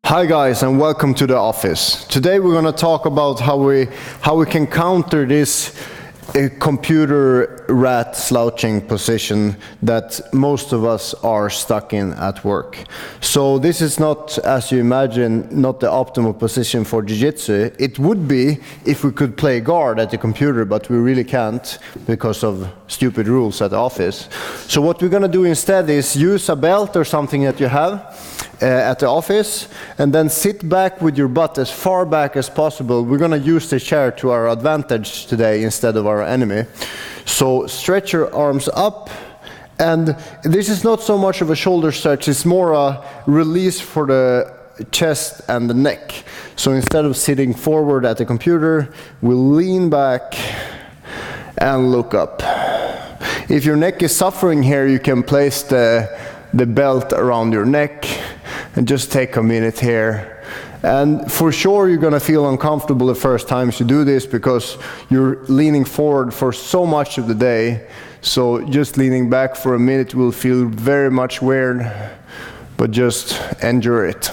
Hi guys, and welcome to the office. Today we're going to talk about how we can counter this computer rat slouching position that most of us are stuck in at work. So this is not, as you imagine, not the optimal position for jiu-jitsu. It would be if we could play guard at the computer, but we really can't because of stupid rules at the office. So what we're going to do instead is use a belt or something that you have at the office, and then sit back with your butt as far back as possible. We're going to use the chair to our advantage today instead of our enemy. So stretch your arms up, and this is not so much of a shoulder stretch, it's more a release for the chest and the neck. So instead of sitting forward at the computer, we'll lean back and look up. If your neck is suffering here, you can place the belt around your neck and just take a minute here. And for sure you're going to feel uncomfortable the first times you do this because you're leaning forward for so much of the day. So just leaning back for a minute will feel very much weird, but just endure it.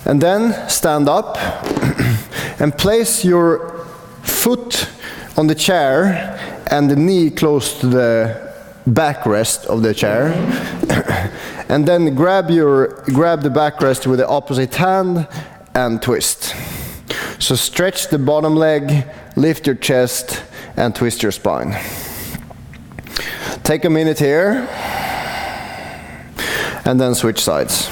And then stand up and place your foot on the chair and the knee close to the backrest of the chair. And then grab the backrest with the opposite hand and twist. So stretch the bottom leg, lift your chest, and twist your spine. Take a minute here, and then switch sides.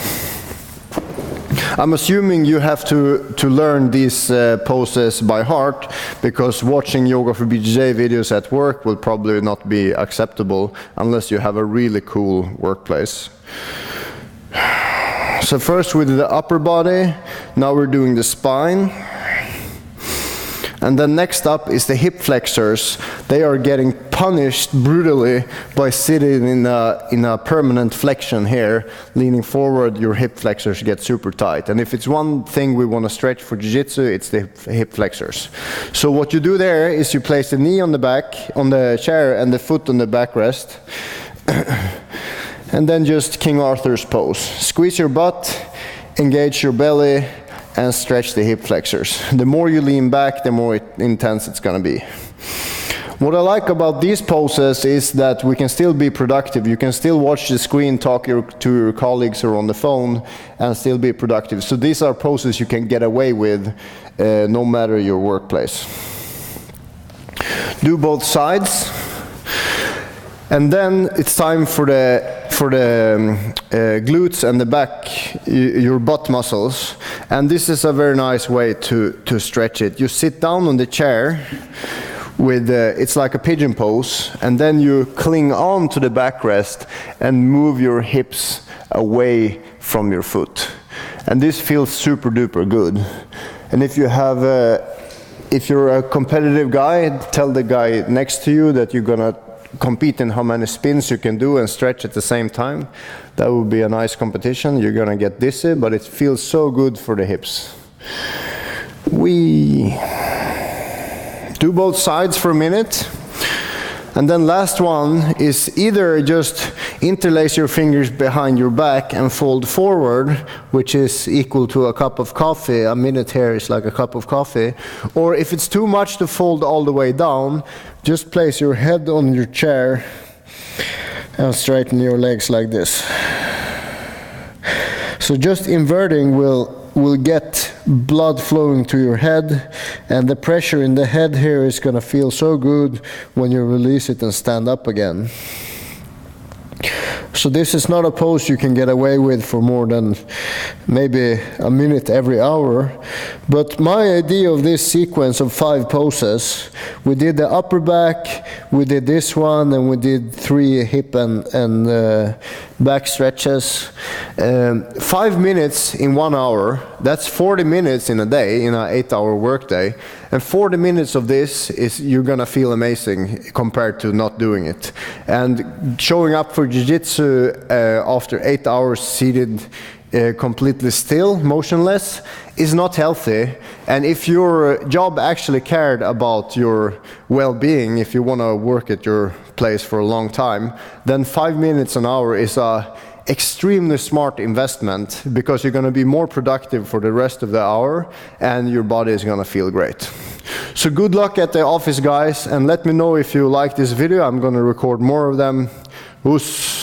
I'm assuming you have to learn these poses by heart, because watching Yoga for BJJ videos at work will probably not be acceptable unless you have a really cool workplace. So first we did the upper body, now we're doing the spine. And then next up is the hip flexors. They are getting punished brutally by sitting in a permanent flexion here. Leaning forward, your hip flexors get super tight. And if it's one thing we want to stretch for jiu-jitsu, it's the hip flexors. So what you do there is you place the knee on the back, on the chair, and the foot on the backrest. And then just King Arthur's pose. Squeeze your butt, engage your belly, and stretch the hip flexors. The more you lean back, the more intense it's going to be. What I like about these poses is that we can still be productive. You can still watch the screen, talk to your colleagues or on the phone, and still be productive. So these are poses you can get away with no matter your workplace. Do both sides. And then it's time for the glutes and the back, your butt muscles. And this is a very nice way to stretch it. You sit down on the chair with, it's like a pigeon pose, and then you cling on to the backrest and move your hips away from your foot. And this feels super duper good. And if you're a competitive guy, tell the guy next to you that you're gonna compete in how many spins you can do and stretch at the same time. That would be a nice competition. You're gonna get dizzy, but it feels so good for the hips. We do both sides for a minute. And then last one is either just interlace your fingers behind your back and fold forward, which is equal to a cup of coffee. A minute here is like a cup of coffee. Or if it's too much to fold all the way down, just place your head on your chair and straighten your legs like this. So just inverting will get blood flowing to your head, and the pressure in the head here is going to feel so good when you release it and stand up again. So this is not a pose you can get away with for more than maybe a minute every hour. But my idea of this sequence of 5 poses, we did the upper back, we did this one, and we did 3 hip and back stretches. 5 minutes in 1 hour, that's 40 minutes in a day, in an 8-hour workday. And 40 minutes of this is you're gonna feel amazing compared to not doing it. And showing up for jiu-jitsu after 8 hours seated completely still, motionless, is not healthy. And if your job actually cared about your well-being, if you want to work at your place for a long time, then 5 minutes an hour is a extremely smart investment because you're going to be more productive for the rest of the hour and your body is going to feel great. So good luck at the office, guys, and let me know if you like this video. I'm going to record more of them. Oos.